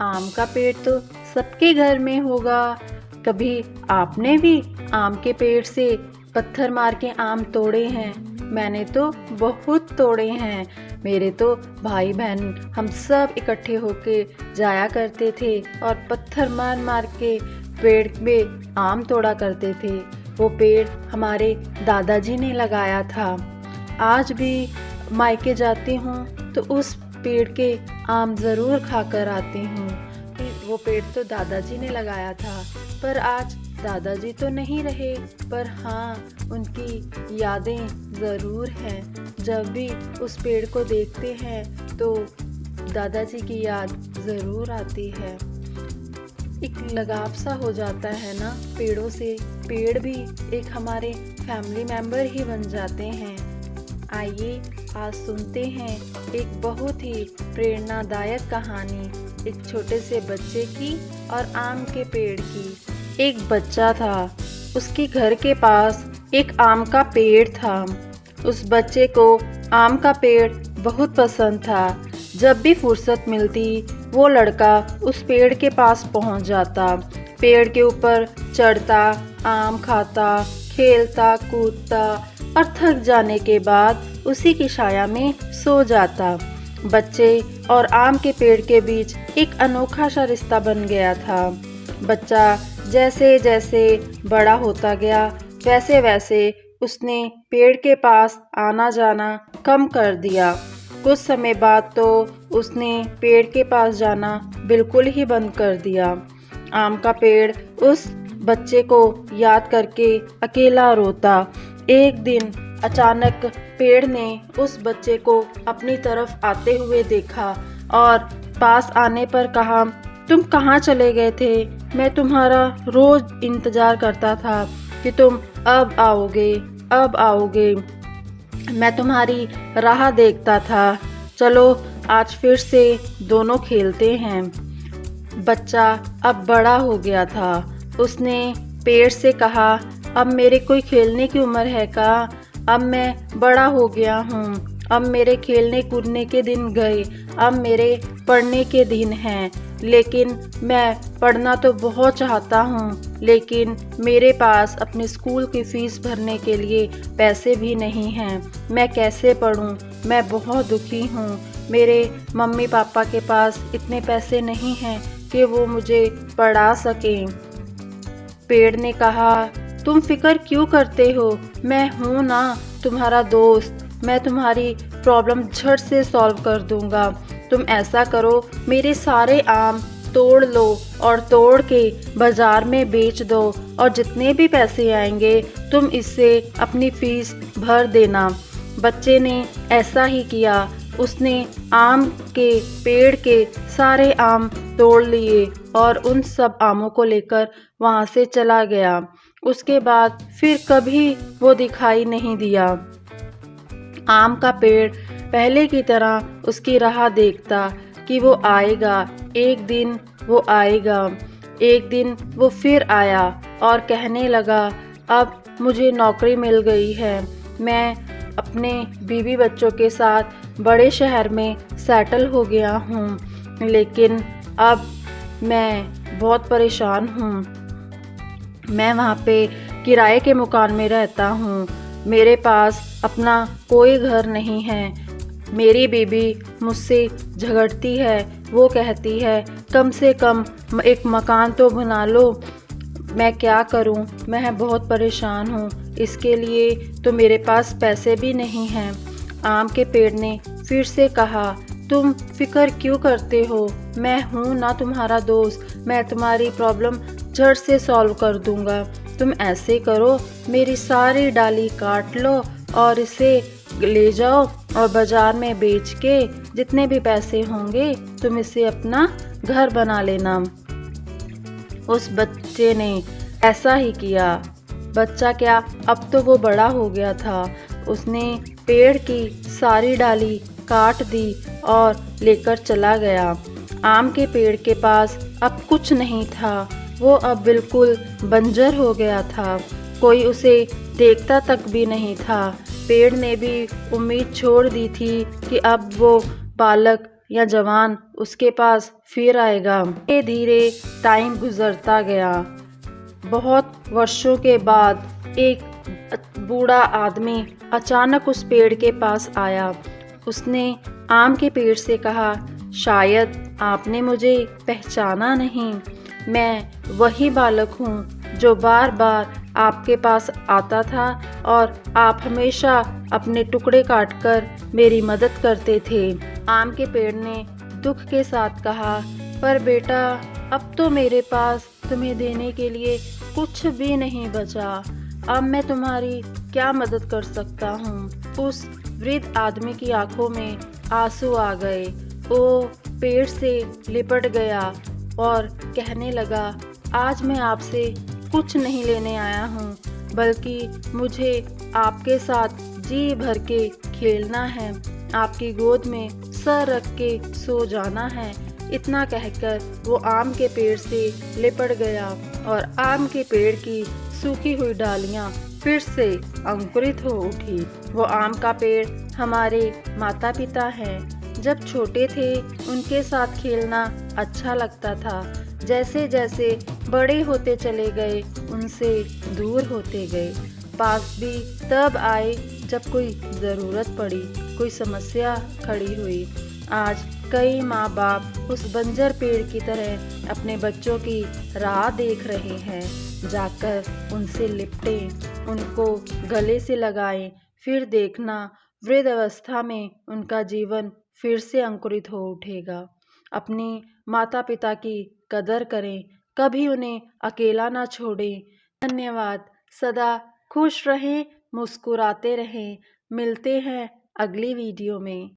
आम का पेड़ तो सबके घर में होगा। कभी आपने भी आम के पेड़ से पत्थर मार के आम तोड़े हैं? मैंने तो बहुत तोड़े हैं। मेरे तो भाई बहन हम सब इकट्ठे होके जाया करते थे और पत्थर मार मार के पेड़ में आम तोड़ा करते थे। वो पेड़ हमारे दादाजी ने लगाया था। आज भी मायके जाती हूँ तो उस पेड़ के आम ज़रूर खाकर आती हूँ। वो पेड़ तो दादाजी ने लगाया था, पर आज दादाजी तो नहीं रहे, पर हाँ उनकी यादें ज़रूर हैं। जब भी उस पेड़ को देखते हैं तो दादाजी की याद ज़रूर आती है। एक लगाव सा हो जाता है ना पेड़ों से। पेड़ भी एक हमारे फैमिली मेंबर ही बन जाते हैं। आइए आज सुनते हैं एक बहुत ही प्रेरणादायक कहानी, एक छोटे से बच्चे की और आम के पेड़ की। एक बच्चा था, उसके घर के पास एक आम का पेड़ था। उस बच्चे को आम का पेड़ बहुत पसंद था। जब भी फुर्सत मिलती वो लड़का उस पेड़ के पास पहुंच जाता, पेड़ के ऊपर चढ़ता, आम खाता, खेलता कूदता और थक जाने के बाद उसी की छाया में सो जाता। बच्चे और आम के पेड़ के बीच एक अनोखा सा रिश्ता बन गया था। बच्चा जैसे जैसे बड़ा होता गया वैसे वैसे उसने पेड़ के पास आना जाना कम कर दिया। कुछ समय बाद तो उसने पेड़ के पास जाना बिल्कुल ही बंद कर दिया। आम का पेड़ उस बच्चे को याद करके अकेला रोता। एक दिन अचानक पेड़ ने उस बच्चे को अपनी तरफ आते हुए देखा और पास आने पर कहा, तुम कहाँ चले गए थे? मैं तुम्हारा रोज इंतजार करता था कि तुम अब आओगे, अब आओगे। मैं तुम्हारी राह देखता था। चलो आज फिर से दोनों खेलते हैं। बच्चा अब बड़ा हो गया था। उसने पेड़ से कहा, अब मेरे कोई खेलने की उम्र है का? अब मैं बड़ा हो गया हूँ। अब मेरे खेलने कूदने के दिन गए, अब मेरे पढ़ने के दिन हैं। लेकिन मैं पढ़ना तो बहुत चाहता हूँ, लेकिन मेरे पास अपने स्कूल की फ़ीस भरने के लिए पैसे भी नहीं हैं। मैं कैसे पढूँ? मैं बहुत दुखी हूँ। मेरे मम्मी पापा के पास इतने पैसे नहीं हैं कि वो मुझे पढ़ा सकें। पेड़ ने कहा, तुम फिक्र क्यों करते हो? मैं हूँ ना तुम्हारा दोस्त। मैं तुम्हारी प्रॉब्लम झट से सॉल्व कर दूंगा। तुम ऐसा करो, मेरे सारे आम तोड़ लो और तोड़ के बाजार में बेच दो और जितने भी पैसे आएंगे तुम इससे अपनी फीस भर देना। बच्चे ने ऐसा ही किया। उसने आम के पेड़ के सारे आम तोड़ लिए और उन सब आमों को लेकर वहाँ से चला गया। उसके बाद फिर कभी वो दिखाई नहीं दिया। आम का पेड़ पहले की तरह उसकी राह देखता कि वो आएगा, एक दिन वो आएगा। एक दिन वो फिर आया और कहने लगा, अब मुझे नौकरी मिल गई है। मैं अपने बीवी बच्चों के साथ बड़े शहर में सेटल हो गया हूँ, लेकिन अब मैं बहुत परेशान हूँ। मैं वहाँ पे किराए के मकान में रहता हूँ। मेरे पास अपना कोई घर नहीं है। मेरी बीवी मुझसे झगड़ती है। वो कहती है, कम से कम एक मकान तो बना लो। मैं क्या करूं? मैं बहुत परेशान हूं। इसके लिए तो मेरे पास पैसे भी नहीं हैं। आम के पेड़ ने फिर से कहा, तुम फिक्र क्यों करते हो? मैं हूं ना तुम्हारा दोस्त। मैं तुम्हारी प्रॉब्लम झट से सॉल्व कर दूंगा। तुम ऐसे करो, मेरी सारी डाली काट लो और इसे ले जाओ और बाजार में बेच के जितने भी पैसे होंगे तुम इसे अपना घर बना लेना। उस बच्चे ने ऐसा ही किया। बच्चा क्या, अब तो वो बड़ा हो गया था। उसने पेड़ की सारी डाली काट दी और लेकर चला गया। आम के पेड़ के पास अब कुछ नहीं था। वो अब बिल्कुल बंजर हो गया था। कोई उसे देखता तक भी नहीं था। पेड़ ने भी उम्मीद छोड़ दी थी कि अब वो बालक या जवान उसके पास फिर आएगा। धीरे धीरे टाइम गुजरता गया। बहुत वर्षों के बाद एक बूढ़ा आदमी अचानक उस पेड़ के पास आया। उसने आम के पेड़ से कहा, शायद आपने मुझे पहचाना नहीं। मैं वही बालक हूँ जो बार बार आपके पास आता था और आप हमेशा अपने टुकड़े काटकर मेरी मदद करते थे। आम के पेड़ ने दुख के साथ कहा, पर बेटा, अब तो मेरे पास तुम्हें देने के लिए कुछ भी नहीं बचा। अब मैं तुम्हारी क्या मदद कर सकता हूँ। उस वृद्ध आदमी की आंखों में आंसू आ गए। वो पेड़ से लिपट गया और कहने लगा, आज मैं आपसे कुछ नहीं लेने आया हूँ, बल्कि मुझे आपके साथ जी भर के खेलना है, आपकी गोद में सर रख के सो जाना है। इतना कहकर वो आम के पेड़ से लिपट गया और आम के पेड़ की सूखी हुई डालियां फिर से अंकुरित हो उठी। वो आम का पेड़ हमारे माता पिता हैं। जब छोटे थे उनके साथ खेलना अच्छा लगता था। जैसे जैसे बड़े होते चले गए उनसे दूर होते गए। पास भी तब आए जब कोई ज़रूरत पड़ी, कोई समस्या खड़ी हुई। आज कई माँ बाप उस बंजर पेड़ की तरह अपने बच्चों की राह देख रहे हैं। जाकर उनसे लिपटें, उनको गले से लगाएं, फिर देखना वृद्ध अवस्था में उनका जीवन फिर से अंकुरित हो उठेगा। अपनी माता पिता की कदर करें, कभी उन्हें अकेला ना छोड़ें। धन्यवाद। सदा खुश रहें, मुस्कुराते रहें। मिलते हैं अगली वीडियो में।